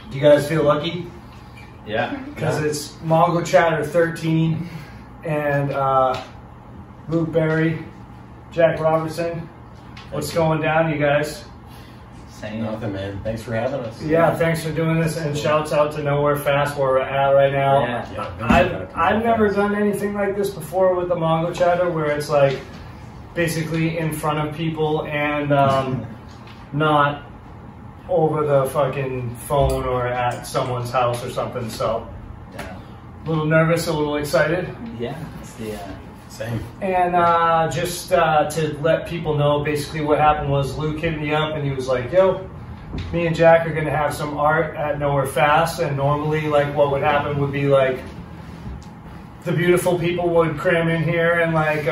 Do you guys feel lucky? Yeah. Because it's Mongochatter 13 and Luke Berry, Jack Robertson. What's going down, you guys? Same. Nothing, man. Thanks for having us. Yeah, thanks for doing this, and shouts out to Nowhere Fast where we're at right now. Yeah. I've never done anything like this before with the Mongochatter, where it's like basically in front of people and not over the fucking phone or at someone's house or something. So Yeah. a little nervous, a little excited. Yeah. It's the Same. And just to let people know, basically what happened was Luke hit me up and he was like, yo, me and Jack are gonna have some art at Nowhere Fast. And normally like what would happen would be like the beautiful people would cram in here and like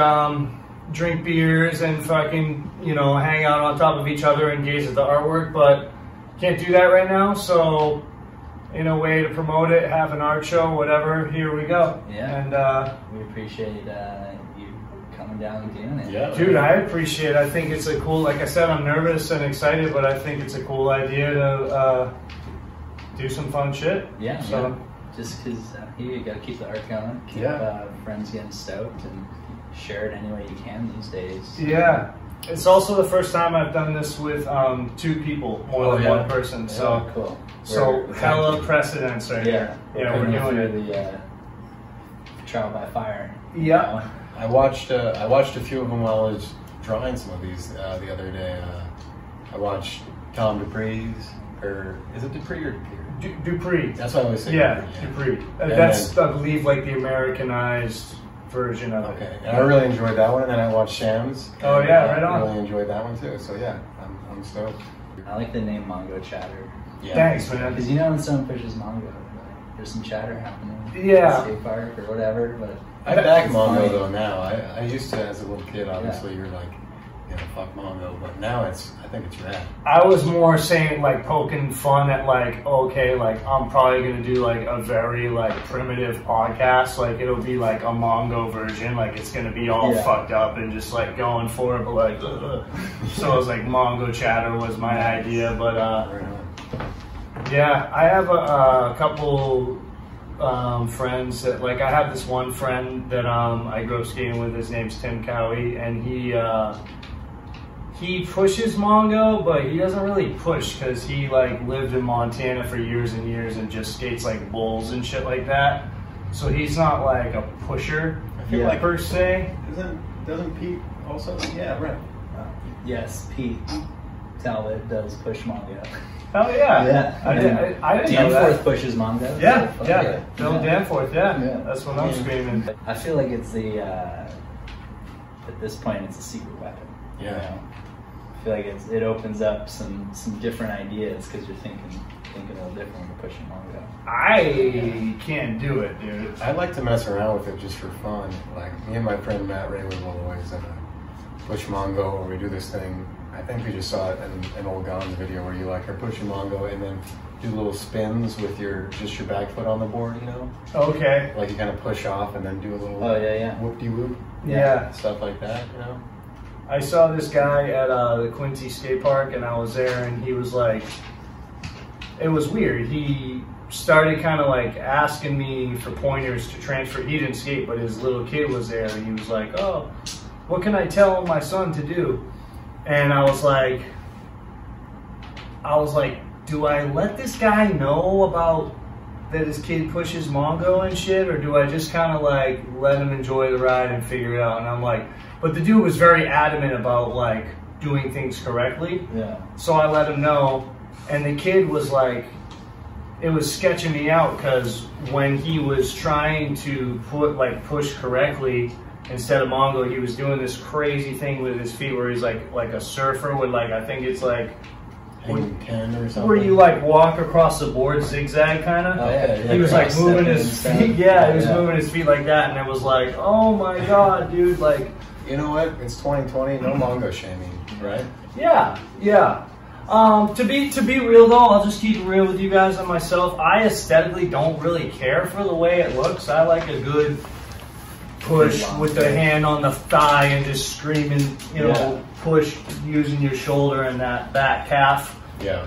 drink beers and fucking, you know, hang out on top of each other and gaze at the artwork, but can't do that right now. So in a way to promote it, have an art show, whatever, here we go. Yeah. And we appreciate you coming down and doing it. Yeah. dude, I appreciate it. I think it's a cool, like I said, I'm nervous and excited, but I think it's a cool idea to do some fun shit. Yeah. So Yeah. Just because you got to keep the art going, keep friends getting stoked, and share it any way you can these days. yeah, it's also the first time I've done this with two people, more than one person. So cool. So hella precedence right here. Yeah, we're doing it. The trial by fire. Yeah. I watched a few of them while I was drawing some of these the other day. I watched Tom Dupree's, or is it Dupree or Dupree? Dupree. That's what I always say. Yeah, Dupree. That's, I believe, like the Americanized version of it. Okay, and I really enjoyed that one, and then I watched Sham's. Oh yeah, right on. I really enjoyed that one too. So yeah, I'm stoked. I like the name Mongochatter. Yeah. Thanks, man. Because you know when someone pushes Mongo, like, there's some chatter happening. Yeah. At the skate park or whatever, but I back it's Mongo funny. though now. I used to, as a little kid, obviously you're like, you know, fuck Mongo, but now I think it's rad. I was more saying like poking fun at like, okay, like I'm probably gonna do like a very like primitive podcast, like it'll be like a Mongo version, like it's gonna be all fucked up and just like going for it, but like so it was like Mongochatter was my idea, but yeah, I have a couple friends that, like, I have this one friend that I grew up skating with. His name's Tim Cowie, and he pushes Mongo, but he doesn't really push because he like lived in Montana for years and years and just skates like bulls and shit like that. So he's not like a pusher, I feel like per se. Doesn't Pete also? Yeah, right. yes, Pete Talbot does push Mongo. Oh yeah, Yeah. I didn't know Danforth that. pushes Mongo. Yeah, So, yeah, Bill Danforth, yeah. That's what I'm Yeah. screaming. I feel like it's the at this point it's a secret weapon. Yeah. You know? I feel like it opens up some different ideas because you're thinking a little different when you're pushing Mongo. I can't do it, dude. I like to mess around with it just for fun. Like me and my friend Matt Ray will always push Mongo, or we do this thing. I think we just saw it in an old Gons video where you like are pushing Mongo and then do little spins with your back foot on the board, you know? Okay. Like you kind of push off and then do a little whoop-de-whoop. Yeah. Stuff like that, you know? I saw this guy at the Quincy skate park, and I was there, and he was like, it was weird. He started kind of like asking me for pointers to transfer. He didn't skate, but his little kid was there, and he was like, oh, what can I tell my son to do? And I was like, do I let this guy know about that his kid pushes Mongo and shit, or do I just kind of like let him enjoy the ride and figure it out? And I'm like, but the dude was very adamant about like doing things correctly. Yeah. So I let him know, and the kid was like, it was sketching me out because when he was trying to push correctly, instead of Mongo, he was doing this crazy thing with his feet where he's like a surfer with like, I think it's like Hanging 10 or something. where you like walk across the board zigzag kind of. Oh, yeah. He was like moving his feet. Yeah, he was moving his feet like that, and it was like, oh my god, dude, like. You know what? It's 2020. No Mongo shaming, right? Yeah, yeah. To be real though, I'll just keep it real with you guys and myself. I aesthetically don't really care for the way it looks. I like a good push with the hand on the thigh and just screaming, you know, push using your shoulder and that back calf. Yeah.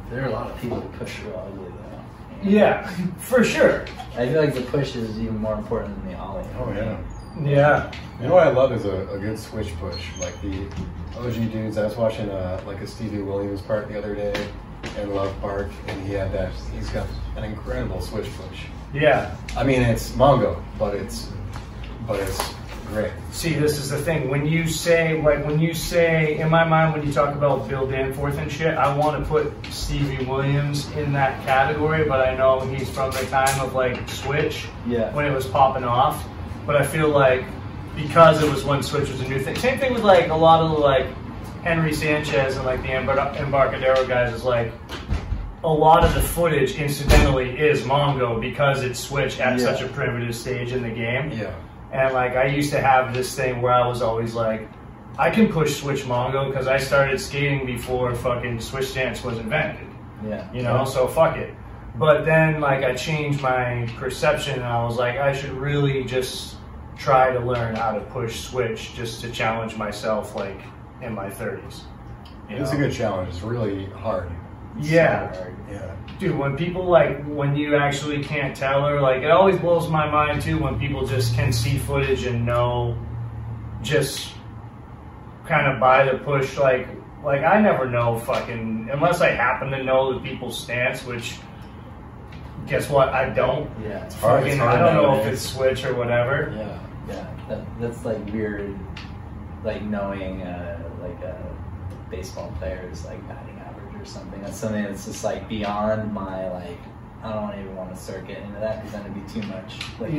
There are a lot of people who push real ugly though. Yeah, for sure. I feel like the push is even more important than the ollie. Oh yeah. Yeah. You know what I love is a good switch push. Like the OG dudes, I was watching like a Stevie Williams part the other day in Love Park, and he's got an incredible switch push. Yeah. I mean, it's Mongo, but it's great. See, this is the thing. When you say, in my mind, when you talk about Bill Danforth and shit, I want to put Stevie Williams in that category, but I know he's from the time of like Switch, when it was popping off. But I feel like because it was when Switch was a new thing. Same thing with like a lot of like Henry Sanchez and like the Embarcadero guys is like a lot of the footage incidentally is Mongo because it's Switch at such a primitive stage in the game. Yeah. And like I used to have this thing where I was always like, I can push Switch Mongo because I started skating before fucking Switch stance was invented. Yeah. You know, so fuck it. But then like I changed my perception and I was like, I should really just try to learn how to push Switch just to challenge myself like in my 30s. It's a good challenge. It's really hard. Yeah. So hard. Yeah. Dude, when people like, when you actually can't tell her, like it always blows my mind too when people just can see footage and know, just kind of by the push, like I never know fucking, unless I happen to know the people's stance, which guess what, I don't. Yeah. It's fucking, it's hard I don't know if nowadays. it's Switch or whatever. Yeah. Yeah. That's like weird, like knowing like a baseball player's like batting average or something. That's something that's just like beyond my like. I don't even want to start getting into that because then it'd be too much. Like,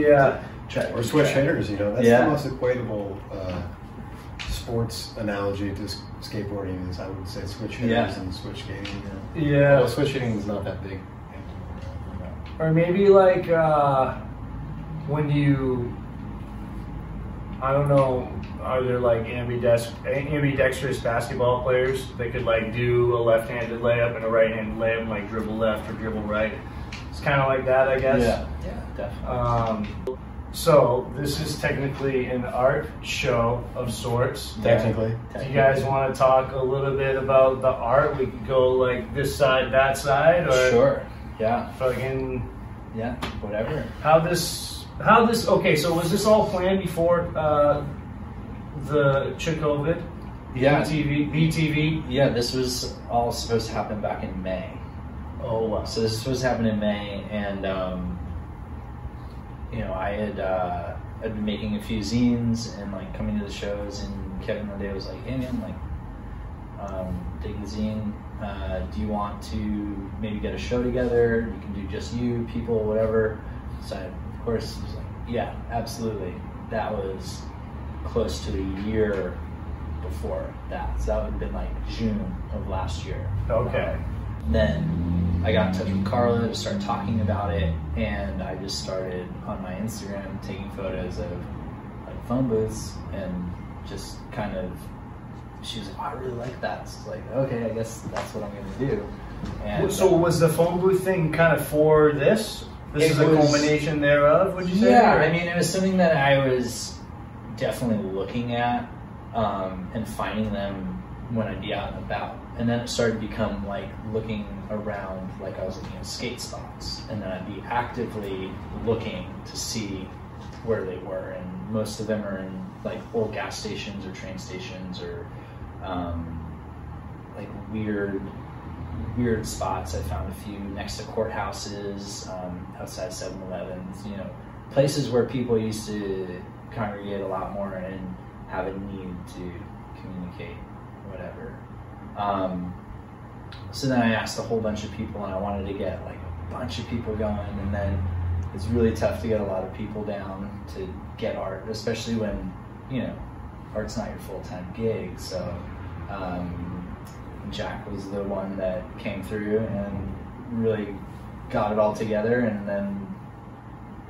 Or switch hitters, you know, that's the most equatable sports analogy to skateboarding is I would say switch hitters and switch skating. Yeah. Well, switch hitting is not that big. Or maybe like when you, I don't know, are there like ambidextrous basketball players that could like do a left-handed layup and a right-handed layup and like dribble left or dribble right? It's kind of like that, I guess. Yeah, definitely. So this is technically an art show of sorts. Technically. Do you guys want to talk a little bit about the art? We could go like this side, that side, or sure. Yeah. fucking Whatever. How this? Okay, so was this all planned before the COVID? Yeah. BTV. Yeah, this was all supposed to happen back in May. Oh wow. So this was supposed to happen in May, and you know, I had I'd been making a few zines and like coming to the shows, and Kevin one day was like, "Hey man, like, dig the zine. Do you want to maybe get a show together? You can do just you, people, whatever." So I, of course, was like, "Yeah, absolutely." That was close to a year before that, so that would have been like June of last year. Okay. Then I got in touch with Carla to start talking about it, and I just started on my Instagram taking photos of like phone booths and just kind of, she was like, "Oh, I really like that." So it's like, okay, I guess that's what I'm gonna do. And so was the phone booth thing kind of for this? This is a culmination thereof, would you say? Yeah, I mean, it was something that I was definitely looking at and finding them when I'd be out and about. And then it started to become like looking around, like I was looking at skate spots, and then I'd be actively looking to see where they were. And most of them are in like old gas stations or train stations or like weird spots. I found a few next to courthouses, outside 7-Elevens, you know, places where people used to congregate a lot more and have a need to communicate, whatever. So then I asked a whole bunch of people, and I wanted to get like a bunch of people going, and then it's really tough to get a lot of people down to get art, especially when, you know, art's not your full-time gig. So Jack was the one that came through and really got it all together, and then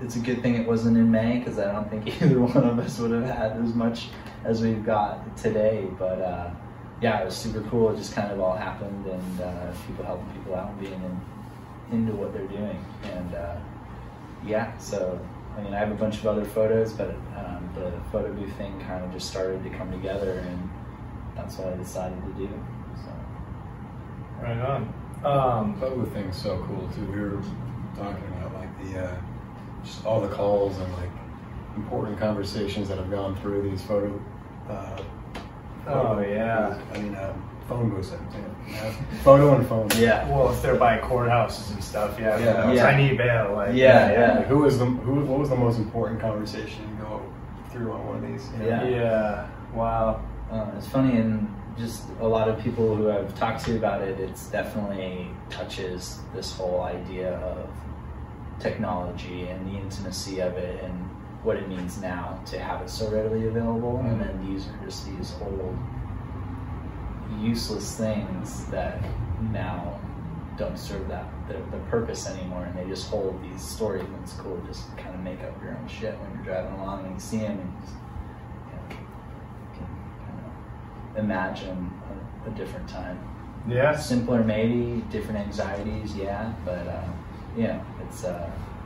it's a good thing it wasn't in May, because I don't think either one of us would have had as much as we've got today. But yeah, it was super cool. It just kind of all happened, and people helping people out and being into what they're doing. And yeah, so I mean, I have a bunch of other photos, but the photo booth thing kind of just started to come together, and that's what I decided to do. So. Right on. Photo thing's so cool too. We were talking about like the just all the calls and like important conversations that have gone through these photo. Oh yeah. I mean, phone booths. Photo and phone. Yeah. Well, if they're by courthouses and stuff, yeah. Yeah. Yeah. I need bail. Like, Yeah. Like, what was the most important conversation you go through on one of these? You know? Yeah. Yeah. Wow. It's funny, and just a lot of people who I've talked to about it, it's definitely touches this whole idea of technology and the intimacy of it and what it means now to have it so readily available. And then these are just these old useless things that now don't serve the purpose anymore, and they just hold these stories, and it's cool to just kind of make up your own shit when you're driving along and you see them, and just, you can kind of imagine a different time. Yeah. Simpler maybe, different anxieties, yeah, but yeah, it's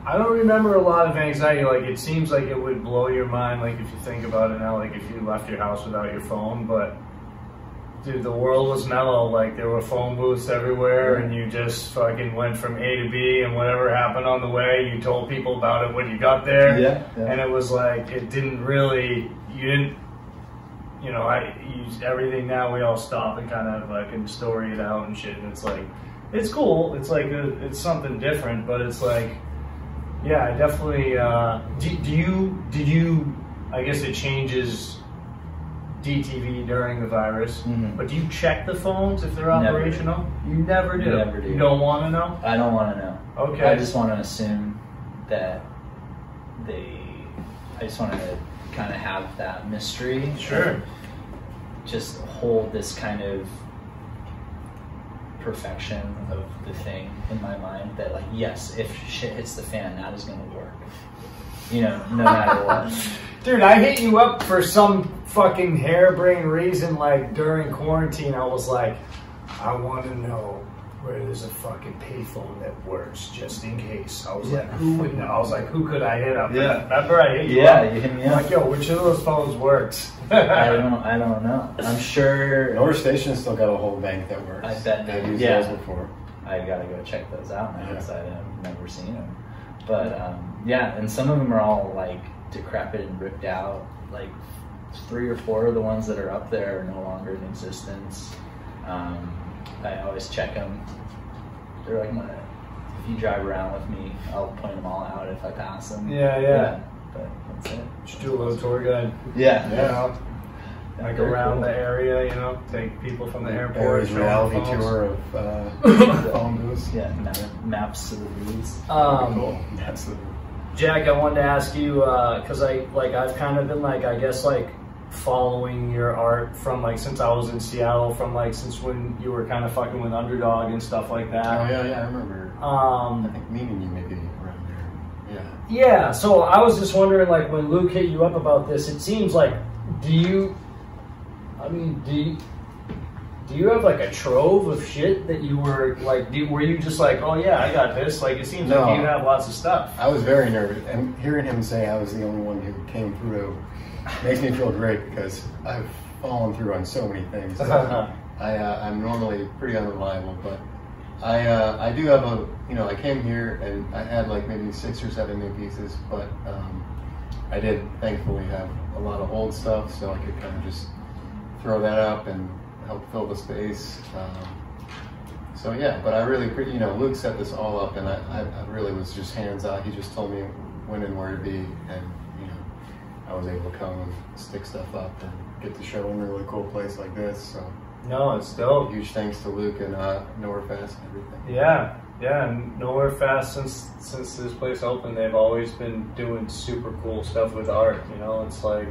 I don't remember a lot of anxiety. Like, it seems like it would blow your mind, like, if you think about it now, like, if you left your house without your phone. But, dude, the world was mellow. Like, there were phone booths everywhere, and you just fucking went from A to B, and whatever happened on the way, you told people about it when you got there. Yeah. And it was like, it didn't really, you didn't, you know, I use everything now, we all stop and kind of fucking story it out and shit. And it's like, it's cool. It's like, it's something different, but it's like, yeah, I definitely, did you, I guess it changes DTV during the virus, but do you check the phones if they're operational? You never do? Never do. You don't want to know? I don't want to know. Okay. I just want to assume that I just want to kind of have that mystery. Sure. Just hold this kind of perfection of the thing in my mind that, like, yes, if shit hits the fan, that is going to work. You know, no matter what. Dude, I hit you up for some fucking harebrained reason, like, during quarantine. I was like, I want to know where there's a fucking payphone that works, just in case. I was like, who would know? I was like, who could I hit up? Yeah. Remember I hit you up? Yeah, you hit me I'm up. like, yo, which of those phones works? I don't know. I'm sure. North Station's still got a whole bank that works. I bet I've used yeah. those before. I gotta go check those out now Yeah. because I've never seen them. But yeah, and some of them are all like decrepit and ripped out. Like 3 or 4 of the ones that are up there are no longer in existence. I always check them. They're like if you drive around with me, I'll point them all out if I pass them. Yeah. But that's it. Just do a little tour guide. Yeah. You know, like Very around cool. the area, you know, take people from the airport. Barry's show them reality phones. tour of phone booths. Yeah, maps to the booths. Cool. That's the. Jack, I wanted to ask you, because I've kind of been like, I guess like following your art from like since I was in Seattle, from like since when you were kind of fucking with Underdog and stuff like that. Oh yeah, I remember. I think meeting you maybe around there. Yeah. Yeah, so I was just wondering, like, when Luke hit you up about this, it seems like, do you have like a trove of shit that you were like, were you just like, oh yeah, I got this? Like, it seems like you have lots of stuff. I was very nervous, and hearing him say I was the only one who came through makes me feel great because I've fallen through on so many things. I'm normally pretty unreliable, but I do have I came here and I had like maybe 6 or 7 new pieces, but I did thankfully have a lot of old stuff, so I could kind of just throw that up and help fill the space. So yeah, but I really, Luke set this all up, and I really was just hands out. He just told me when and where to be, and I was able to come and stick stuff up and get to show in a really cool place like this. So No, it's dope. huge thanks to Luke and Nowhere Fast and everything. Yeah, and Nowhere Fast, since this place opened, they've always been doing super cool stuff with art. You know, it's like,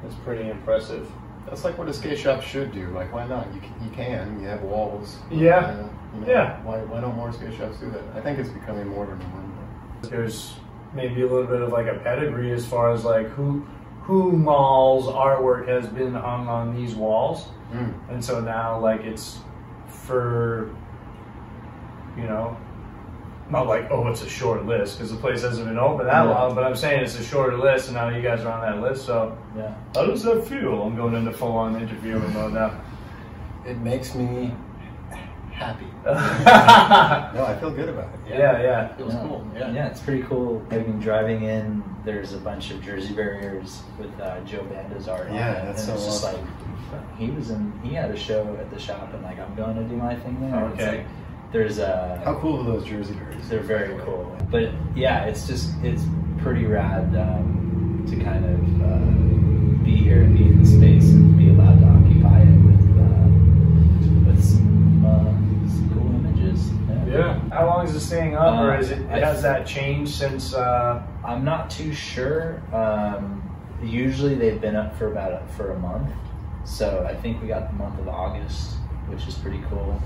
it's pretty impressive. That's like what a skate shop should do. Like, why not? You have walls. Yeah. Yeah. Why don't more skate shops do that? I think it's becoming more of a norm. There's maybe a little bit of like a pedigree as far as like who malls artwork has been hung on these walls. And so now, like, it's for, not like, oh, it's a short list, because the place hasn't been open that long, but I'm saying it's a shorter list, and now you guys are on that list, so Yeah. how does that feel? I'm going into full-on interview mode now. It makes me happy. No, I feel good about it. Yeah. It was cool. Yeah, it's pretty cool. I mean, driving in, there's a bunch of jersey barriers with Joe Banda's art on it. That's so it's just awesome. like, he had a show at the shop, and like, I'm going to do my thing there. Okay. It's like, there's How cool are those jersey barriers? They're very cool. But yeah, it's pretty rad to kind of be here and be in the space and be allowed to occupy it with some cool images. Yeah. How long is it staying up, or has that changed since? I'm not too sure. Usually they've been up for a month, so I think we got the month of August, which is pretty cool.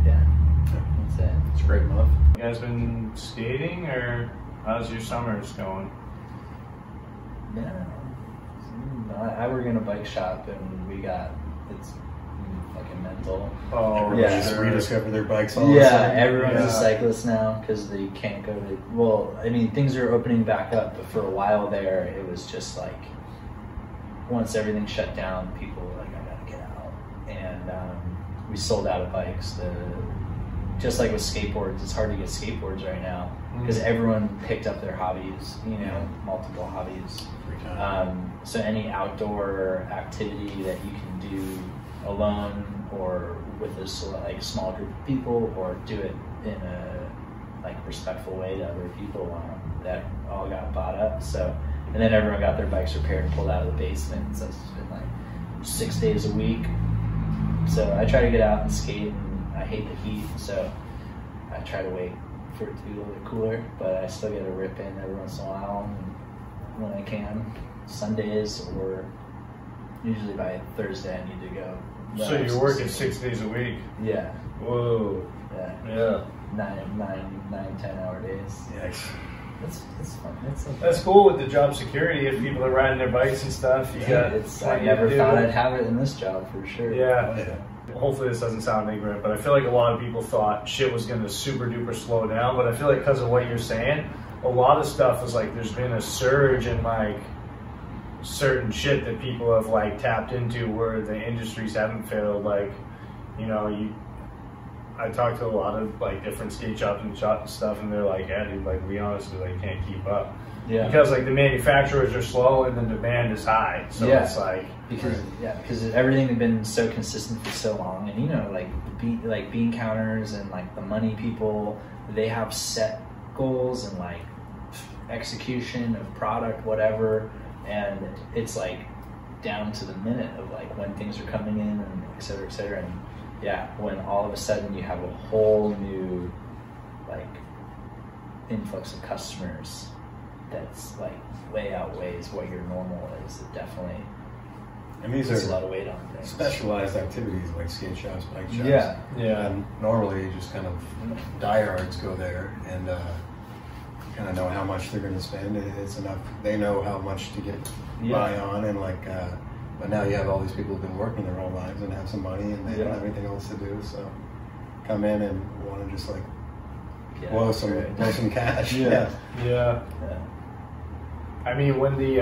Yeah, that's it. It's a great month. You guys been skating, or how's your summers going? Yeah, I work in a bike shop, and it's fucking mental. Oh, Yeah. Just rediscover their bikes all of a sudden. Everyone's a Yeah. cyclist now because they can't go to. Well, I mean, things are opening back up, but for a while there, it was just like once everything shut down, people were like, "I gotta get out," and we sold out of bikes. Just like with skateboards, it's hard to get skateboards right now because everyone picked up their hobbies. Multiple hobbies. Free time. So any outdoor activity that you can do alone or with a small group of people, or do it in a respectful way to other people, that all got bought up. So, and then everyone got their bikes repaired and pulled out of the basement. So it's been like 6 days a week. So I try to get out and skate, and I hate the heat, so I try to wait for it to be a little bit cooler. But I still get a rip in every once in a while when I can. Sundays, or usually by Thursday I need to go. So you're working 6 days a week? Yeah. Whoa. Yeah. 9-10 hour days. Yikes. It's fun. That's cool with the job security. If people are riding their bikes and stuff, you got. I never thought I'd have it in this job for sure. Yeah. Hopefully this doesn't sound ignorant, but I feel like a lot of people thought shit was going to super duper slow down. But I feel like because of what you're saying, a lot of stuff is like there's been a surge in like certain shit that people have like tapped into where the industries haven't failed. Like, I talked to a lot of like different skate shops and stuff, and they're like, yeah, dude, like we honestly like can't keep up. Yeah. Because like the manufacturers are slow and the demand is high. So it's like because everything had been so consistent for so long, and like bean counters and like the money people, they have set goals and like execution of product, whatever, and it's like down to the minute of like when things are coming in and et cetera, and when all of a sudden you have a whole new like influx of customers that's like way outweighs what your normal is. It definitely And these puts are a lot of weight on things. specialized activities like skate shops, bike shops. Yeah. And normally just kind of diehards go there and kind of know how much they're going to spend. It's enough. They know how much to get by on, and like. But now you have all these people who've been working their whole lives and have some money, and they don't have anything else to do. So come in and want to just like blow some cash. Yeah. I mean, when the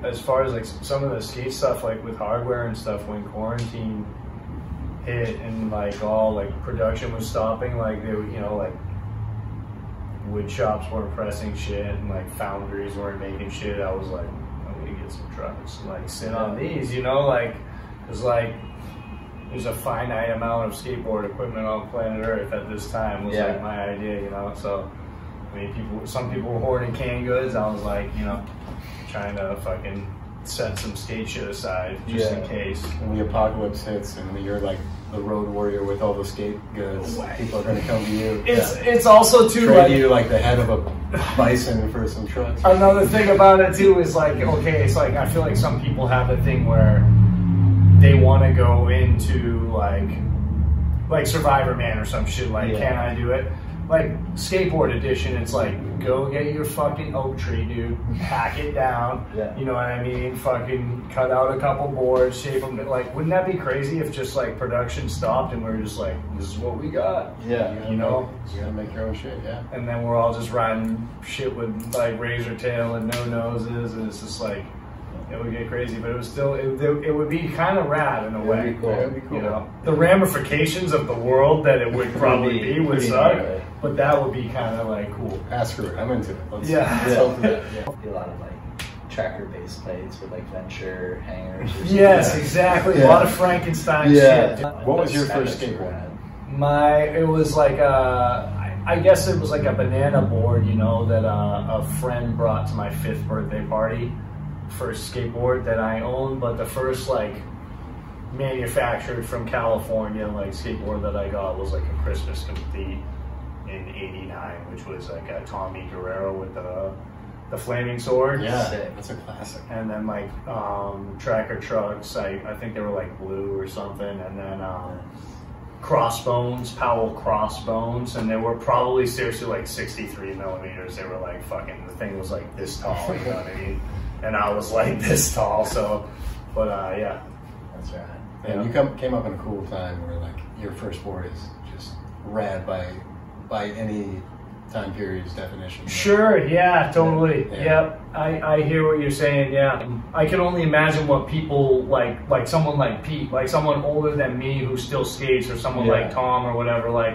as far as like some of the skate stuff, like with hardware and stuff, when quarantine hit and like all like production was stopping, like they would, like wood shops weren't pressing shit and like foundries weren't making shit. I was like, I'm gonna get some trucks and like sit on these, like it's like there's a finite amount of skateboard equipment on planet Earth at this time was like my idea, So I mean, some people were hoarding canned goods. I was like, trying to fucking set some skate shit aside just in case. When the apocalypse hits and you're like the road warrior with all the skate goods, people are going to come to you. It's also too trade you like the head of a bison for some trucks. Another thing about it too is like, okay, it's like I feel like some people have a thing where they want to go into like Survivor Man or some shit. Like, can I do it? Like skateboard edition, it's like, go get your fucking oak tree, dude, hack it down, you know what I mean, fucking cut out a couple boards, shape them, like, wouldn't that be crazy if just like production stopped and we were just like, this is what we got, you gotta make your own shit, and then we're all just riding shit with like razor tail and no noses, and it's just like, It would get crazy, but it was still, it would be kind of rad in a way. It'd be cool. It'd be cool. You know, the ramifications of the world that it would probably be would suck, gnarly. but that would be kind of like cool. Screw it. I'm into it. Let's Yeah. go for that. Yeah. A lot of like tracker base plates with like venture hangers. Or something. Yes, exactly. A lot of Frankenstein shit. What was your first skateboard? It was like I guess it was like a banana board, you know, that a friend brought to my 5th birthday party. First skateboard that I owned, but the first like manufactured from California like skateboard that I got was like a Christmas complete in '89, which was like a Tommy Guerrero with the flaming sword. Yeah, Sick. that's a classic. And then like tracker trucks, I think they were like blue or something, and then crossbones, Powell crossbones, and they were probably seriously like 63 millimeters. They were like fucking, the thing was like this tall, you know what I mean? And I was like this tall, so, but yeah. That's right. And you came up in a cool time where like your first board is just rad by any time period's definition. Sure, yeah, totally. Yeah. Yep, I hear what you're saying, yeah. I can only imagine what people like someone like Pete, like someone older than me who still skates, or someone like Tom or whatever, like,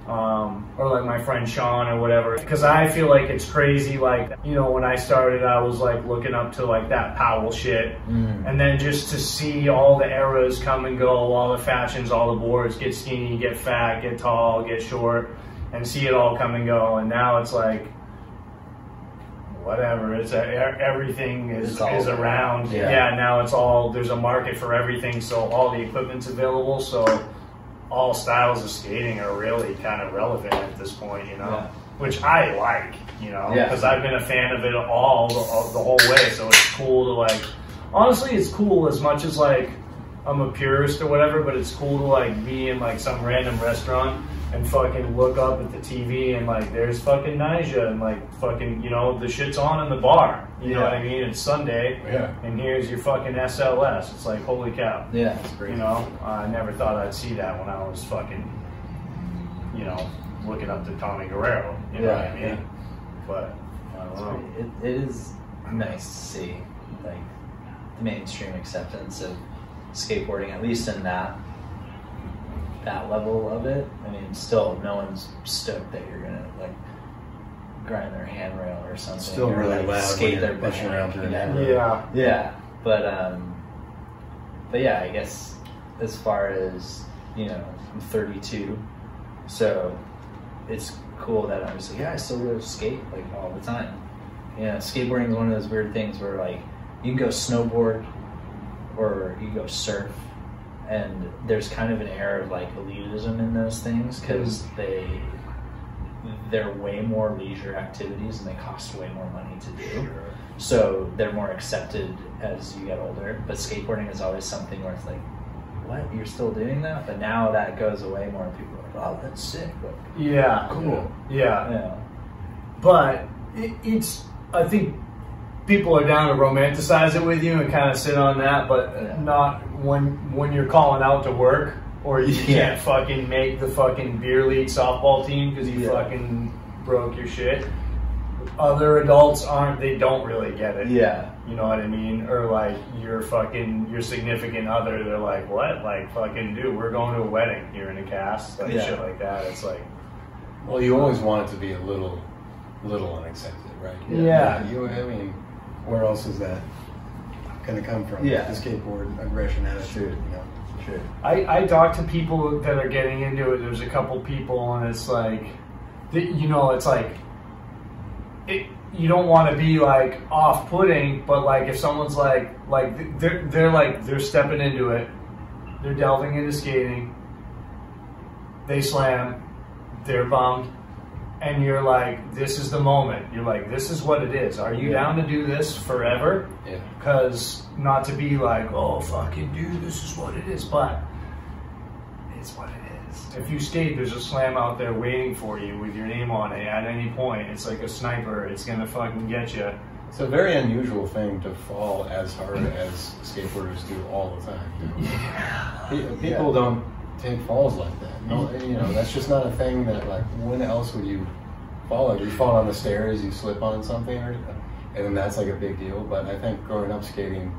or like my friend Sean or whatever. Because I feel like it's crazy, like, you know, when I started, I was like looking up to like that Powell shit. And then just to see all the eras come and go, all the fashions, all the boards, get skinny, get fat, get tall, get short, and see it all come and go. And now it's like, whatever, it's everything is around. Yeah, now it's all, there's a market for everything, so all the equipment's available, so all styles of skating are really kind of relevant at this point, you know, which I like, you know, because I've been a fan of it all the whole way, so it's cool to like, honestly, it's cool as much as like I'm a purist or whatever, but it's cool to like be in like some random restaurant and fucking look up at the TV and like there's fucking Nyjah and like fucking, you know, the shit's on in the bar, you know what I mean? It's Sunday, and here's your fucking SLS. It's like, holy cow. Yeah, it's great. You know, I never thought I'd see that when I was fucking, you know, looking up to Tommy Guerrero, you know what I mean? But I don't know. It is nice to see like the mainstream acceptance of skateboarding, at least in that level of it. I mean, still no one's stoked that you're gonna like grind their handrail or something. Still or, really like, loud skate when their you're pushing around through Yeah. Yeah, but yeah, I guess as far as, you know, I'm 32, so it's cool that obviously, I still go skate like all the time. You know, skateboarding is one of those weird things where like you can go snowboard or you go surf, and there's kind of an air of like elitism in those things because they're way more leisure activities and they cost way more money to do. So they're more accepted as you get older. But skateboarding is always something where it's like, what? You're still doing that? But now that goes away more and people are like, oh, that's sick. Like, Cool. Yeah. But it's, I think people are down to romanticize it with you and kind of sit on that, but not when you're calling out to work or you can't fucking make the fucking beer league softball team because you fucking broke your shit. Other adults they don't really get it. Yeah. You know what I mean? Or like your significant other, they're like, what? Like, fucking dude, we're going to a wedding. You're in a cast, like shit like that. It's like, well, you always want it to be a little unaccepted, right? Yeah. I mean, where else is that going to come from? Yeah. The skateboard aggression attitude, you know. Sure. I talk to people that are getting into it. There's a couple people, and it's like, you know, it's like, you don't want to be like off-putting, but like if someone's like they're stepping into it, they're delving into skating, they slam, they're bummed, and you're like, this is the moment. You're like, this is what it is. Are you down to do this forever? Yeah. Because not to be like, oh, fucking dude, this is what it is, but it's what it is. If you skate, there's a slam out there waiting for you with your name on it at any point. It's like a sniper. It's going to fucking get you. It's a very unusual thing to fall as hard as skateboarders do all the time. You know? Yeah. People don't take falls like that. No, you know, that's just not a thing that, like, when else would you fall? Like, you fall on the stairs, you slip on something, or and then that's like a big deal. But I think growing up skating,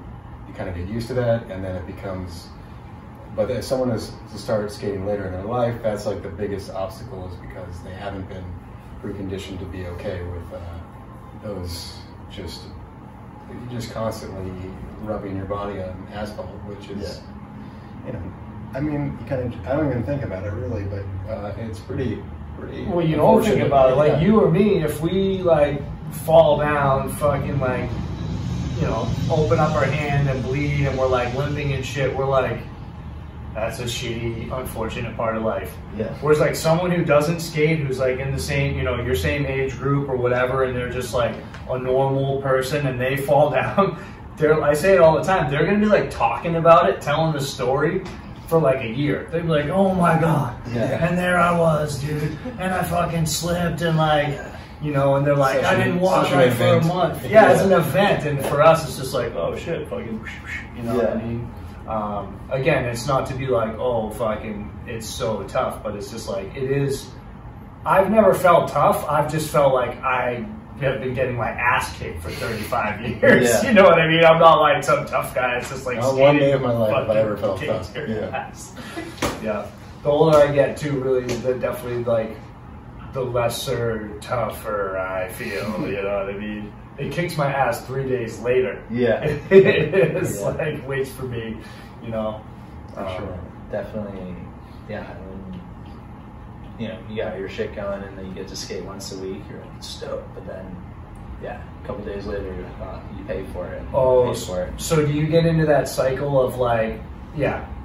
you kind of get used to that, and then it becomes. But if someone is to start skating later in their life, that's like the biggest obstacle, is because they haven't been preconditioned to be okay with those just constantly rubbing your body on asphalt, which is, you know, I mean, you kind of, I don't even think about it really, but it's pretty. Well, you don't think about it, like you or me, if we like fall down, fucking like, you know, open up our hand and bleed and we're like limping and shit, we're like, that's a shitty, unfortunate part of life. Yeah. Whereas like someone who doesn't skate, who's like in the same, you know, your same age group or whatever, and they're just like a normal person and they fall down, I say it all the time, they're gonna be like talking about it, telling the story for like a year. They'd be like, oh my God, and there I was, dude, and I fucking slipped and like, you know, and they're like, I didn't walk like for a month. Yeah, it's an event, and for us it's just like, oh shit, fucking, you know what I mean? Again, it's not to be like, oh, fucking, it's so tough, but it's just like, it is. I've never felt tough. I've just felt like I have been getting my ass kicked for 35 years. Yeah. You know what I mean? I'm not like some tough guy. It's just like one day of my life have I ever felt tough. Yeah. The older I get, too, really, definitely like the lesser, tougher I feel. You know what I mean? It kicks my ass 3 days later. Yeah. It's like waits for me, you know. Sure. Definitely, yeah. I mean, you know, you got your shit going, and then you get to skate once a week. You're like stoked, but then, yeah, a couple days later, you pay for it. Oh, so do you get into that cycle of like,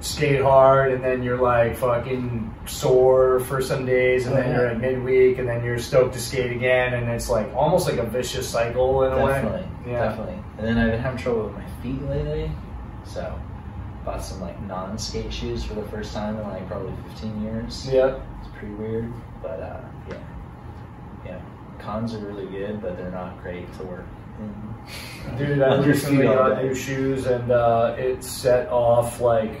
skate hard, and then you're like fucking sore for some days, and then you're at midweek, and then you're stoked to skate again, and it's like almost like a vicious cycle in a way. Definitely. And then I've been having trouble with my feet lately, so bought some like non-skate shoes for the first time in like probably 15 years. Yeah. It's pretty weird, but yeah. Cons are really good, but they're not great to work in. Dude, I recently got new shoes, and it set off like,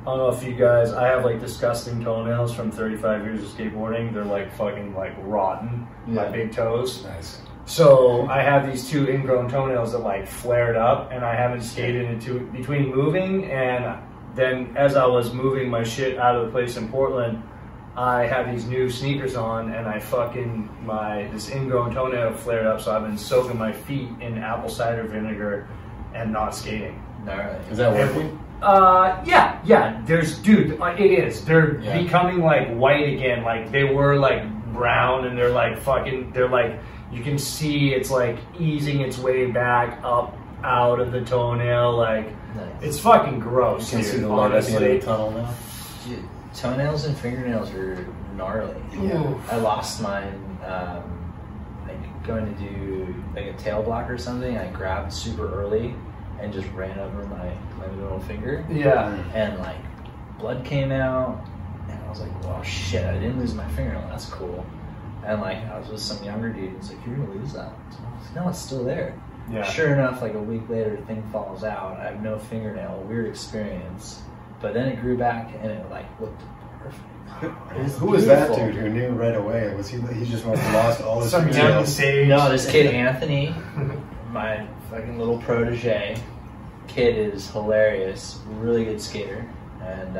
I don't know if you guys, I have like disgusting toenails from 35 years of skateboarding. They're like fucking like rotten, my big toes. Nice. So I have these 2 ingrown toenails that like flared up, and I haven't skated into between moving, and then as I was moving my shit out of the place in Portland, I had these new sneakers on, and I fucking, this ingrown toenail flared up, so I've been soaking my feet in apple cider vinegar and not skating. Gnarly. Is that working? Yeah. Dude, it is. They're becoming like white again. Like they were like brown, and they're like fucking, they're like, you can see it's like easing its way back up out of the toenail. Like, it's fucking gross. You can see the light at the end of the tunnel now. Dude, toenails and fingernails are gnarly. Yeah. I lost mine, like going to do like a tail block or something. I grabbed super early and just ran over my middle finger. Yeah. And like blood came out, and I was like, well, shit, I didn't lose my fingernail. That's cool. And like I was with some younger dude, and he's like, you're gonna lose that. I was like, no, it's still there. Yeah. Sure enough, like a week later, the thing falls out. I have no fingernail. Weird experience. But then it grew back, and it like looked perfect. Who was that dude who knew right away? Was he just lost all his fingernails? No, this kid Anthony, my fucking little protege. Kid is hilarious, really good skater, and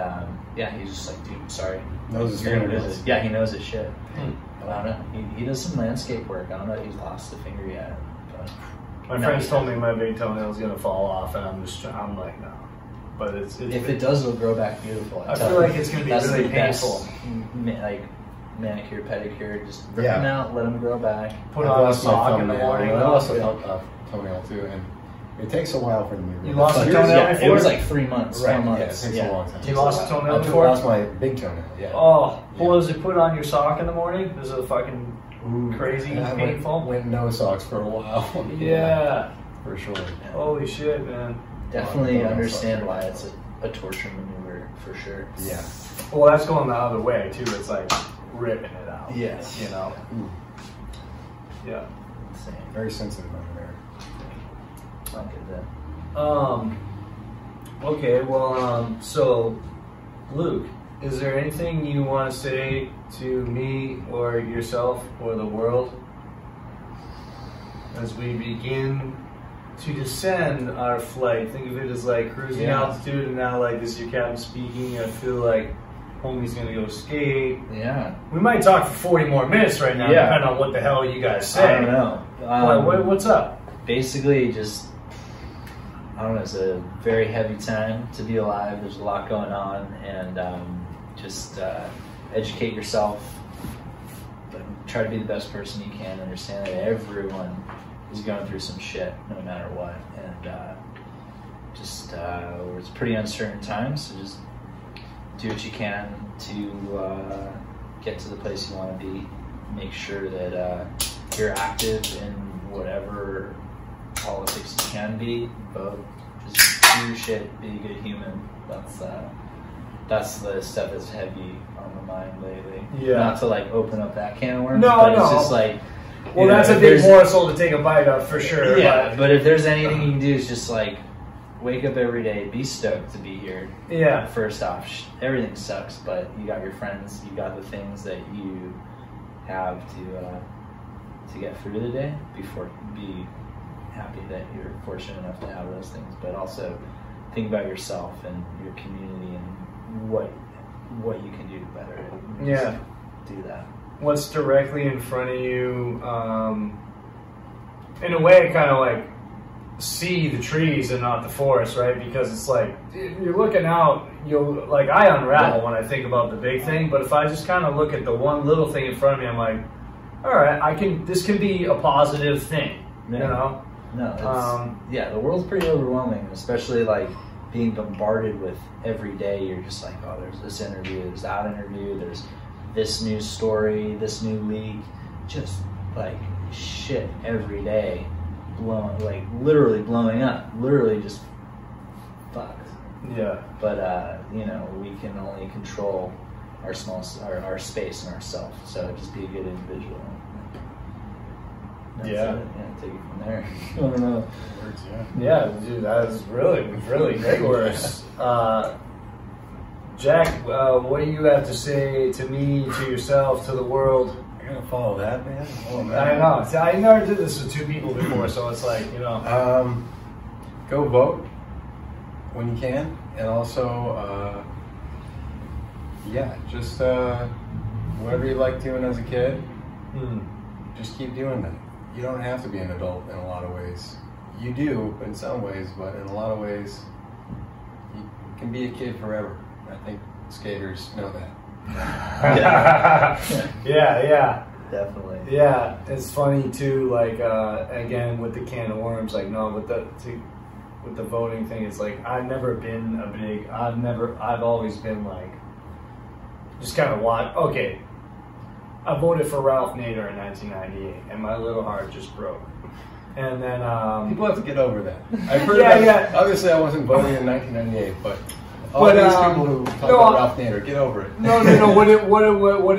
he's just like, dude, sorry. Knows his fingernails. Yeah, he knows his shit. I don't know. He does some landscape work. I don't know if he's lost a finger yet. But my friends told me my big toenail is gonna fall off, and I'm like, no. But it's if it does, it'll grow back beautiful. I feel like it's gonna be really painful. Like manicure, pedicure, just rip them out, let them grow back. Put on a sock in the morning. I lost a toenail too, and it takes a while for them to grow. You lost a toenail before? It was like 3 months, 4 months. Yeah, it takes a long time. You lost a toenail before? I lost my big toenail, Oh, what was it put on your sock in the morning? Was it fucking crazy, painful? Went no socks for a while. Yeah. For sure. Holy shit, man. Definitely understand why it's a torture maneuver, for sure. Yeah. Well, that's going the other way, too. It's like ripping it out. Yes. You know? Yeah. Insane. Very sensitive over there. Not good then. Okay, well, so, Luke, is there anything you want to say to me or yourself or the world? as we begin to descend our flight. Think of it as like cruising altitude, and now like this is your captain speaking. I feel like homie's gonna go skate. Yeah. We might talk for 40 more minutes right now, depending on what the hell you guys say. I don't know. What's up? Basically, just, I don't know, it's a very heavy time to be alive. There's a lot going on, and just educate yourself. Try to be the best person you can. Understand that everyone is going through some shit, no matter what. And it's pretty uncertain times, so just do what you can to get to the place you want to be. Make sure that you're active in whatever politics you can be. Vote. Just do your shit. Be a good human. That's the stuff that's heavy on the mind lately. Yeah. Not to like open up that can of worms, but it's just like. Well, that's a big morsel to take a bite of for sure. Yeah, but if there's anything you can do, is just like wake up every day, be stoked to be here. Yeah. First off, everything sucks, but you got your friends, you got the things that you have to get through the day. Be happy that you're fortunate enough to have those things, but also think about yourself and your community and what you can do to better it. Yeah. Do that. What's directly in front of you, in a way, kind of like see the trees and not the forest, right? Because it's like you're looking out, you'll like I unravel when I think about the big thing, but if I just kind of look at the one little thing in front of me, I'm like, all right, this can be a positive thing, you know? No, the world's pretty overwhelming, especially like being bombarded with every day. You're just like, oh, there's this interview, there's that interview, there's this news story, this new leak, just like shit every day, literally blowing up, literally just fucked. Yeah. But we can only control our our space and ourselves. So just be a good individual. That's it. Take it from there. I don't know. Words, yeah, dude, that is really great words. Jack, what do you have to say to me, to yourself, to the world? You're gonna follow that, man? Oh, man. I know. See, I never did this with two people before, so it's like, you know. Go vote when you can, and also, just whatever you like doing as a kid, just keep doing that. You don't have to be an adult in a lot of ways. You do in some ways, but in a lot of ways, you can be a kid forever. I think skaters know that. Yeah. Definitely. Yeah, it's funny too. Like again with the can of worms. Like no, with the voting thing, it's like I've never been I've always been like just kind of watch. Okay, I voted for Ralph Nader in 1998, and my little heart just broke. And then people have to get over that. I've heard obviously, I wasn't voting in 1998, but. All these people who talk about Ralph Nader, get over it. No. What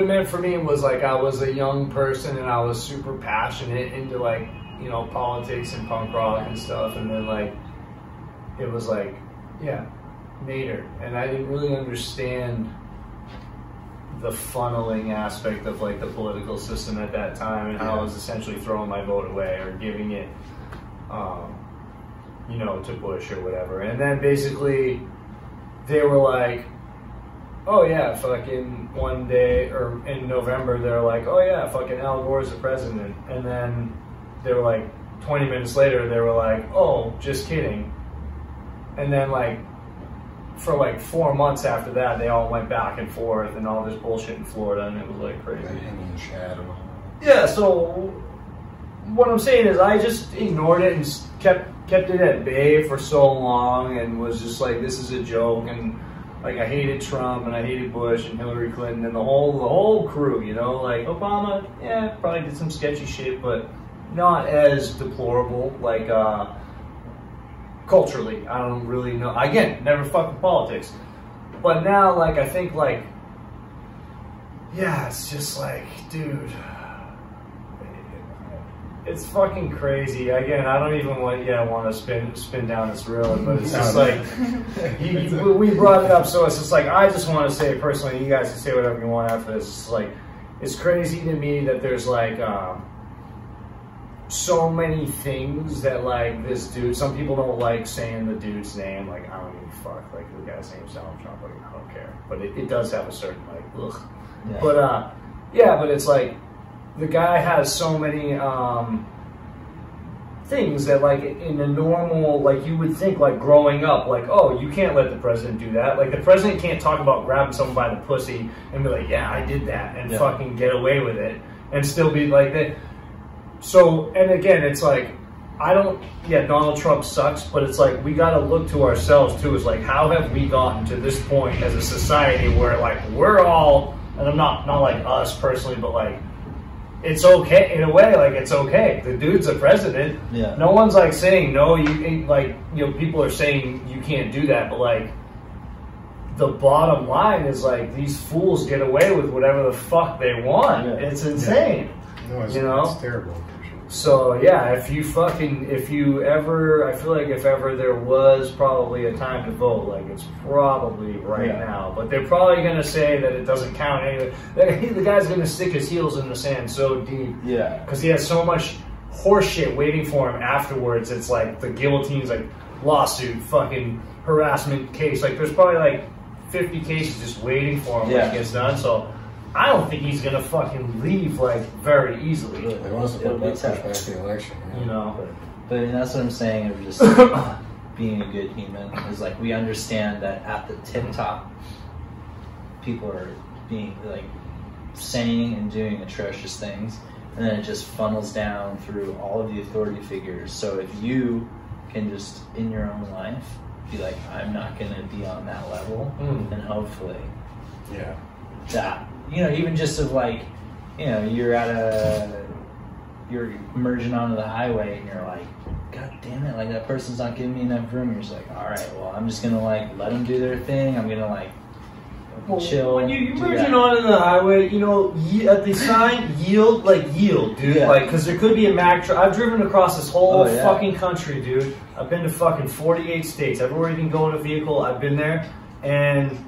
it meant for me was like I was a young person and I was super passionate into like politics and punk rock and stuff, and then like it was like Nader, and I didn't really understand the funneling aspect of like the political system at that time and how I was essentially throwing my vote away or giving it to Bush or whatever, and then basically. They were like, oh yeah, fucking one day, or in November, they were like, oh yeah, fucking Al Gore's the president. And then they were like, 20 minutes later, they were like, oh, just kidding. And then like, for like 4 months after that, they all went back and forth and all this bullshit in Florida, and it was like crazy. Yeah, so what I'm saying is I just ignored it and kept it at bay for so long and was just like, this is a joke, and like I hated Trump and I hated Bush and Hillary Clinton and the whole crew, like Obama, probably did some sketchy shit, but not as deplorable, like culturally. I don't really know. Again, never fucked with politics. But now, like, I think, like, it's just like, dude, it's fucking crazy. Again, I don't even want to spin down this road, but it's just like, we brought it up, so it's just like, I just want to say personally, you guys can say whatever you want after this. It's like, it's crazy to me that there's like, so many things that like this dude, some people don't like saying the dude's name, like I don't give a fuck, like the guy's name's Donald Trump, like I don't care, but it does have a certain like ugh. Yeah. But yeah, but it's like the guy has so many things that like in a normal, like you would think like growing up, like, oh, you can't let the president do that. Like the president can't talk about grabbing someone by the pussy and be like, yeah, I did that, and fucking get away with it and still be like that. So, and again, it's like, Donald Trump sucks, but it's like, we got to look to ourselves too. It's like, how have we gotten to this point as a society where like, we're all, and I'm not like us personally, but like, it's okay, in a way, like, it's okay. The dude's a president. Yeah. No one's like saying, no, you, like, you know, people are saying you can't do that, but like, the bottom line is like, these fools get away with whatever the fuck they want. Yeah. It's insane. Yeah. No, it's, you know? It's terrible. So yeah, if you ever, I feel like if ever there was probably a time to vote, like it's probably right now. But they're probably gonna say that it doesn't count anyway. The guy's gonna stick his heels in the sand so deep, because he has so much horseshit waiting for him afterwards. It's like the guillotine's like lawsuit, fucking harassment case. Like there's probably like 50 cases just waiting for him when he gets done. So I don't think he's gonna fucking leave like very easily. They want us to push back the election, you know. But I mean, that's what I'm saying of just being a good human is like we understand that at the tip top, people are being like saying and doing atrocious things, and then it just funnels down through all of the authority figures. So if you can just in your own life be like, I'm not gonna be on that level, and hopefully, that. You know, even just of like, you know, you're merging onto the highway and you're like, God damn it, like that person's not giving me enough room. You're just like, all right, well, I'm just gonna like let them do their thing. I'm gonna like chill. When you're merging onto the highway, you know, at the sign, yield, dude. Like, because there could be a Mack truck. I've driven across this whole fucking country, dude. I've been to fucking 48 states. Everywhere you can go in a vehicle, I've been there. And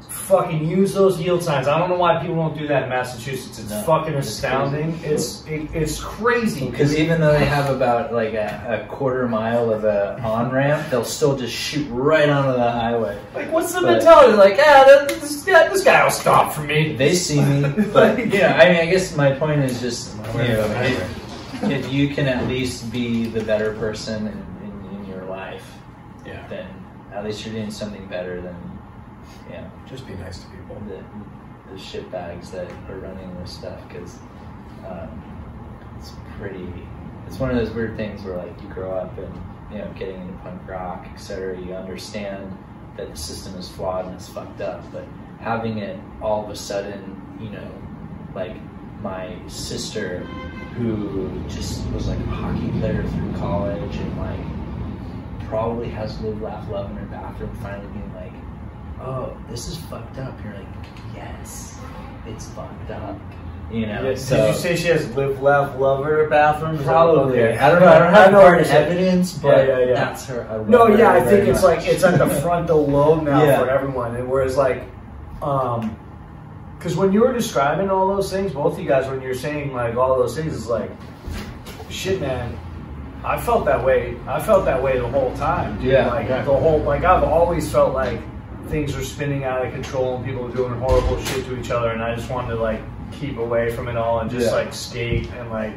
fucking use those yield signs. I don't know why people don't do that in Massachusetts. It's fucking astounding. It's crazy. Because even though they have about like a quarter mile of a on-ramp, they'll still just shoot right onto the highway. Like, what's the mentality? Like, this guy will stop for me. They see me. But, yeah, I mean, I guess my point is just, you know, if you can at least be the better person in your life, then at least you're doing something better than, just be nice to people. The shitbags that are running this stuff, because it's one of those weird things where like you grow up and, you know, getting into punk rock, etc. You understand that the system is flawed and it's fucked up, but having it all of a sudden, you know, like my sister who just was like a hockey player through college and like probably has Live, Laugh, Love in her bathroom, finally being like, oh, this is fucked up. You're like, yes, it's fucked up. You know. Yeah, so, did you say she has Live, Laugh, Love in her bathroom? Probably. Okay. I don't know. I don't have hard evidence, but that's her. No, yeah, I think it's like it's at the frontal lobe now for everyone. And whereas like, because when you were describing all those things, both of you guys, when you're saying like all those things, it's like, shit, man. I felt that way. I felt that way the whole time, dude. Like the whole, like I've always felt like things were spinning out of control and people were doing horrible shit to each other, and I just wanted to like keep away from it all and just like skate and like,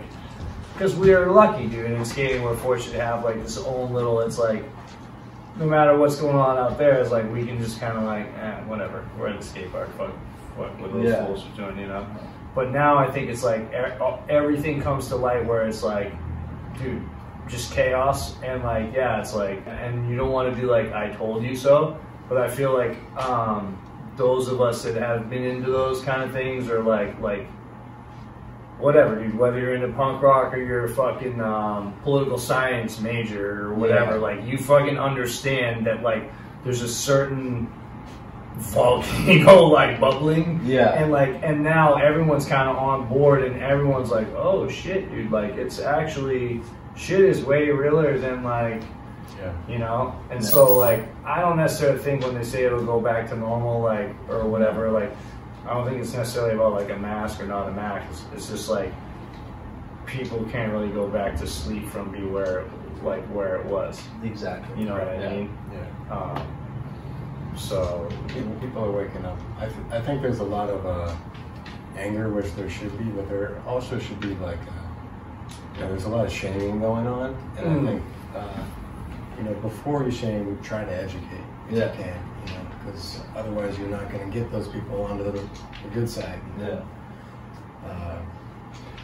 because we're lucky, dude. In skating, we're fortunate to have like this own little. It's like no matter what's going on out there, it's like we can just kind of like, whatever. We're at the skate park. Fuck what those fools are doing, you know. But now I think it's like everything comes to light where it's like, dude, just chaos and like it's like, and you don't want to do like I told you so. But I feel like those of us that have been into those kind of things are like whatever, dude, whether you're into punk rock or you're a fucking political science major or whatever, like you fucking understand that like there's a certain volcano like bubbling, and now everyone's kind of on board and everyone's like, oh shit, dude, like it's actually shit is way realer than like. You know, and so like I don't necessarily think when they say it'll go back to normal, like or whatever, like I don't think it's necessarily about like a mask or not a mask. It's just like people can't really go back to sleep from where it was. Exactly. You know what I mean? Yeah. So people are waking up. I think there's a lot of anger, which there should be, but there also should be like, there's a lot of shaming going on, and I think, before you shame, try to educate if you can, because otherwise you're not going to get those people onto the good side.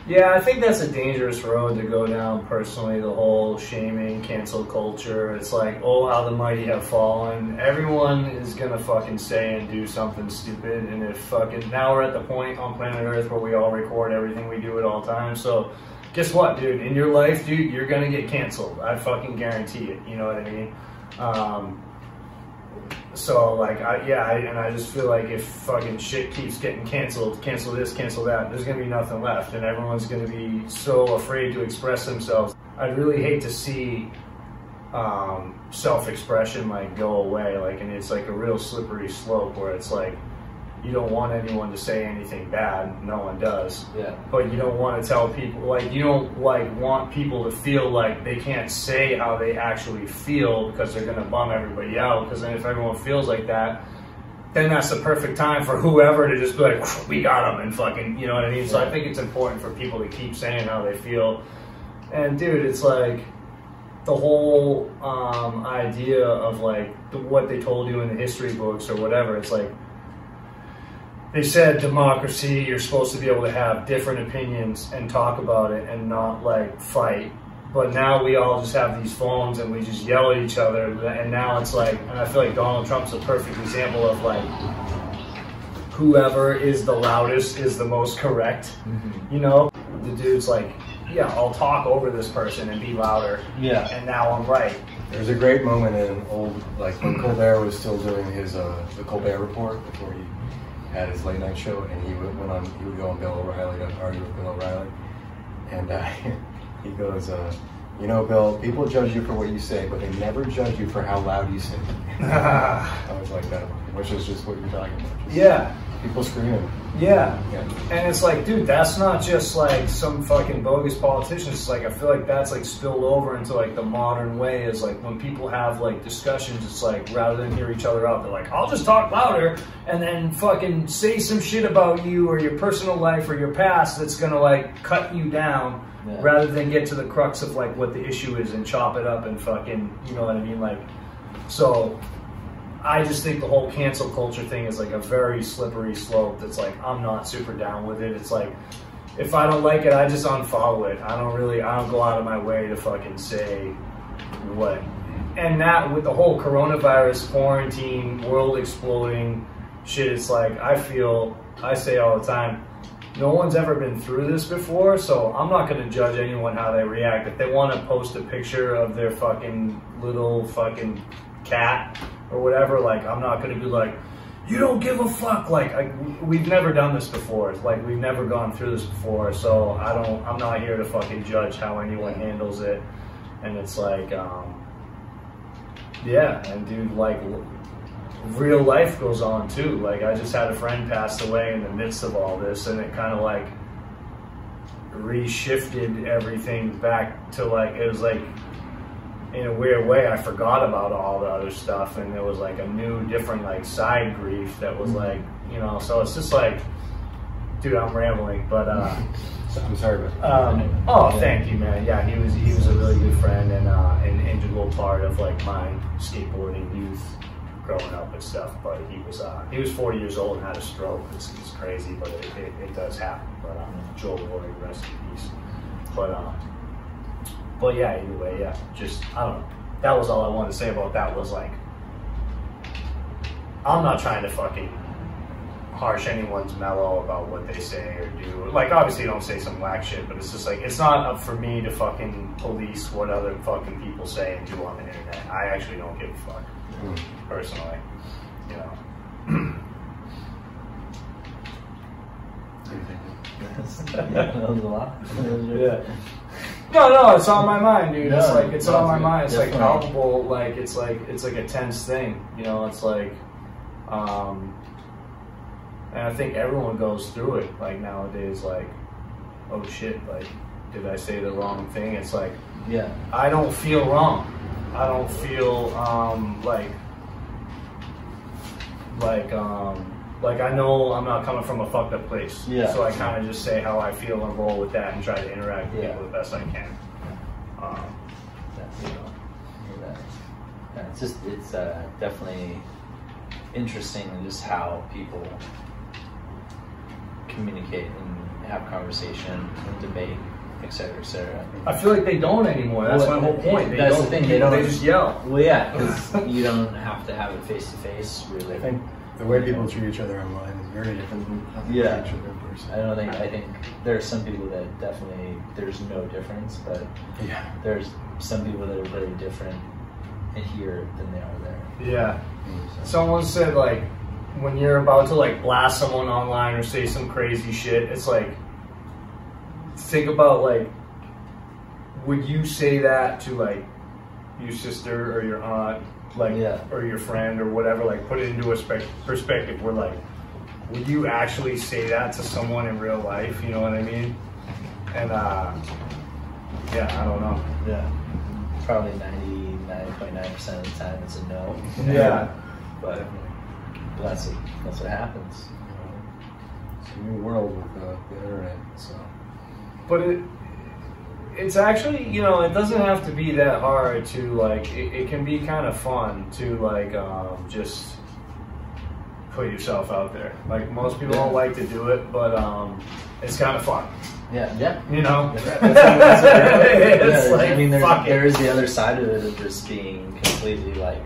Yeah, I think that's a dangerous road to go down personally, the whole shaming, cancel culture. It's like, oh, how the mighty have fallen. Everyone is going to fucking say and do something stupid, and if fucking, now we're at the point on planet Earth where we all record everything we do at all times, so guess what, dude? In your life, dude, you're going to get canceled. I fucking guarantee it, you know what I mean? So, like, I just feel like if fucking shit keeps getting canceled, cancel this, cancel that, there's going to be nothing left, and everyone's going to be so afraid to express themselves. I'd really hate to see self-expression, like, go away, like, and it's like a real slippery slope where it's like, you don't want anyone to say anything bad, no one does. Yeah. But you don't want to tell people, like, you don't like want people to feel like they can't say how they actually feel because they're gonna bum everybody out. Because then if everyone feels like that, then that's the perfect time for whoever to just be like, we got them, and fucking, you know what I mean? Yeah. So I think it's important for people to keep saying how they feel. And dude, it's like the whole idea of like what they told you in the history books or whatever. It's like, they said democracy, you're supposed to be able to have different opinions and talk about it and not like fight. But now we all just have these phones and we just yell at each other. And now it's like, and I feel like Donald Trump's a perfect example of like, whoever is the loudest is the most correct. You know, the dude's like, yeah, I'll talk over this person and be louder. Yeah. And now I'm right. There's a great moment in old, like when Colbert was still doing his, the Colbert Report before he had his late night show, and he would go on Bill O'Reilly to argue with Bill O'Reilly, and he goes, you know, Bill, people judge you for what you say, but they never judge you for how loud you sing. I was like that, which is just what you're talking about. Just people screaming. Yeah. And it's like, dude, that's not just like some fucking bogus politicians. It's like, I feel like that's like spilled over into like the modern way, is like when people have like discussions, it's like rather than hear each other out, they're like, I'll just talk louder and then fucking say some shit about you or your personal life or your past that's gonna like cut you down, rather than get to the crux of like what the issue is and chop it up and fucking, you know what I mean? Like, so I just think the whole cancel culture thing is like a very slippery slope that's like, I'm not super down with it. It's like, if I don't like it, I just unfollow it. I don't go out of my way to fucking say what. And that, with the whole coronavirus, quarantine, world exploding shit, it's like, I say all the time, no one's ever been through this before, so I'm not going to judge anyone how they react. If they want to post a picture of their fucking little fucking cat or whatever, like, I'm not going to be like, you don't give a fuck. Like, we've never done this before. It's like, we've never gone through this before, so I'm not here to fucking judge how anyone handles it. And it's like, yeah, and dude, like, real life goes on too. Like, I just had a friend pass away in the midst of all this, and it kind of like reshifted everything back to like, it was like, in a weird way, I forgot about all the other stuff, and there was like a new, different like side grief that was like, you know, so it's just like, dude, I'm rambling, but I'm sorry, but oh, thank you, man. Yeah, he was a really good friend and an integral part of like my skateboarding youth growing up and stuff. But he was 40 years old and had a stroke. It's crazy, but it does happen. But Joel Warrior, rest in peace. But yeah, either way, yeah, just, I don't know. That was all I wanted to say about that, was like, I'm not trying to fucking harsh anyone's mellow about what they say or do. Like, obviously don't say some whack shit, but it's just like, it's not up for me to fucking police what other fucking people say and do on the internet. I actually don't give a fuck, personally, you know. That was a lot. Yeah. No, it's on my mind, dude. It's like, it's on my mind. It's like palpable. Like, it's like a tense thing. You know, it's like, and I think everyone goes through it. Like nowadays, like, oh shit, like did I say the wrong thing? It's like, yeah, I don't feel wrong. I don't feel like I know I'm not coming from a fucked up place. Yeah. So I kind of just say how I feel and roll with that and try to interact with Yeah. people the best I can. That's, yeah, it's definitely interesting just how people communicate and have conversation and debate, etc., etc. I feel like they don't anymore. That's my whole point. That's the thing. They don't. They just yell. Well, yeah, because you don't have to have it face to face, really. I think the way people treat each other online is very different than how they treat each other in person. I think there are some people that definitely there's no difference, but Yeah. there's some people that are very different in here than they are there. Yeah. Someone said like when you're about to like blast someone online or say some crazy shit, it's like think about like would you say that to like your sister or your aunt, like or your friend or whatever, like put it into a perspective where like would you actually say that to someone in real life, you know what I mean? And yeah, I don't know. Yeah. Probably 99.9% of the time it's a no. Yeah. But that's what happens. It's a new world with the internet, so. But it's actually, you know, it doesn't have to be that hard to like, it can be kind of fun to like just put yourself out there. Like most people don't like to do it, but it's kind of fun. Yeah. You know? It's like, I mean, fuck there is the other side of it of just being completely like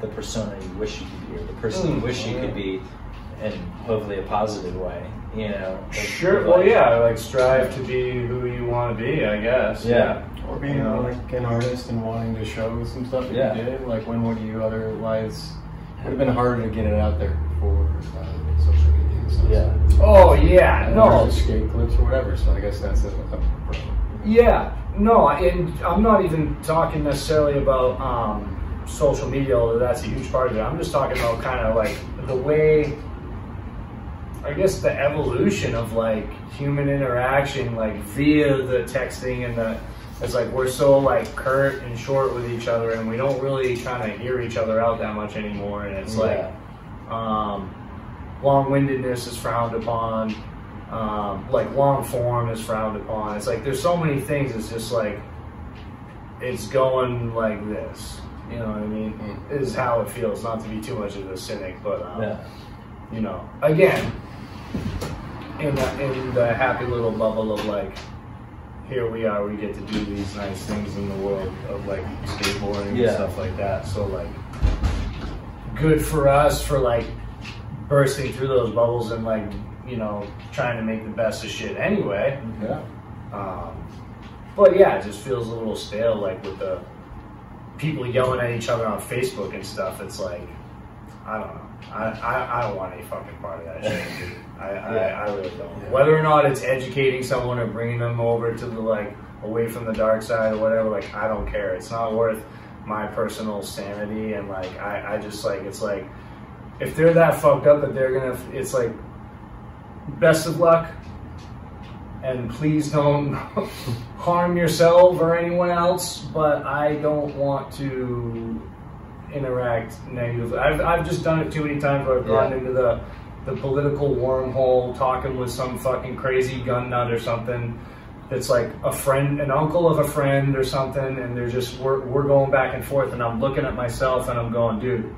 the persona you wish you could be, or the person you wish you could be, in hopefully a positive way, you know? Sure. Well, yeah, like strive to be who you want to be, I guess. Yeah. Or being like an artist and wanting to show some stuff that you did. Like when would you otherwise, it would have been harder to get it out there before social media and stuff. Yeah. Oh, yeah. No. Skate clips or whatever, so I guess that's a problem. Yeah. No, and I'm not even talking necessarily about social media, although that's a huge part of it. I'm just talking about kind of like the way, I guess the evolution of like human interaction, like via the texting and it's like we're so like curt and short with each other and we don't really kind of hear each other out that much anymore. And it's like long-windedness is frowned upon, like long form is frowned upon. It's like there's so many things. It's just like it's going like this. You know what I mean? Is how it feels. Not to be too much of a cynic, but you know, again, in the happy little bubble of like, here we are, we get to do these nice things in the world of like skateboarding and stuff like that. So like, good for us for like bursting through those bubbles and like, you know, trying to make the best of shit anyway. Yeah. But yeah, it just feels a little stale, like with the people yelling at each other on Facebook and stuff. It's like, I don't know. I don't want any fucking part of that shit, dude. I really don't. Yeah. Whether or not it's educating someone or bringing them over to the like away from the dark side or whatever, like I don't care. It's not worth my personal sanity, and like I just like, it's like if they're that fucked up that they're gonna, it's like best of luck, and please don't harm yourself or anyone else, but I don't want to interact negatively. I've just done it too many times where I've gone into the political wormhole talking with some fucking crazy gun nut or something that's like a friend, an uncle of a friend or something, and they're just, we're going back and forth, and I'm looking at myself and I'm going, dude,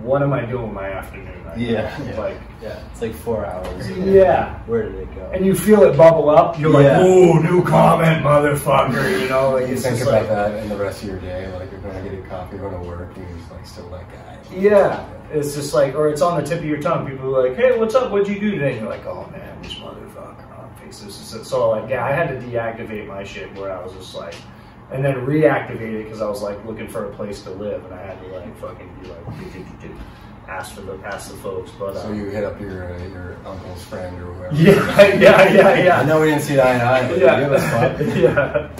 what am I doing with my afternoon? It's like 4 hours. Yeah. Where did it go? And you feel it bubble up. You're like, ooh, new comment, motherfucker. You know, like you it's think just about like, that in the rest of your day. Like you're going to get a coffee, going to work, and you're like still that guy. Yeah. It's just like, or it's on the tip of your tongue. People are like, hey, what's up? What'd you do today? And you're like, oh man, this motherfucker. I'll fix this. So like, yeah, I had to deactivate my shit where I was just like, and then reactivate it because I was like looking for a place to live, and I had to like fucking be like, ask the folks. But so you hit up your uncle's friend or whoever. Yeah. I know we didn't see eye to eye, but you give us fun. Yeah.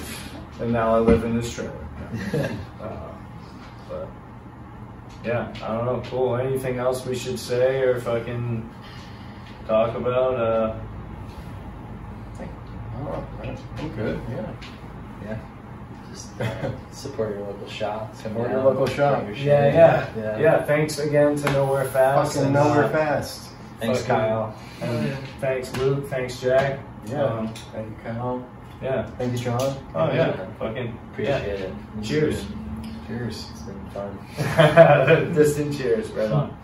And now I live in this trailer. But yeah, I don't know. Cool. Anything else we should say or fucking talk about? I'm good. Yeah. Yeah. Just support your local shop. Support your local shop. Yeah. Thanks again to Nowhere Fast. Fucking Nowhere Fast. Thanks, Kyle. And thanks, Luke. Thanks, Jack. Yeah. Thank you, Kyle. Yeah. Thank you, John. Oh yeah. Fucking appreciate it. Cheers. Cheers. It's been fun. Distant cheers. Right on.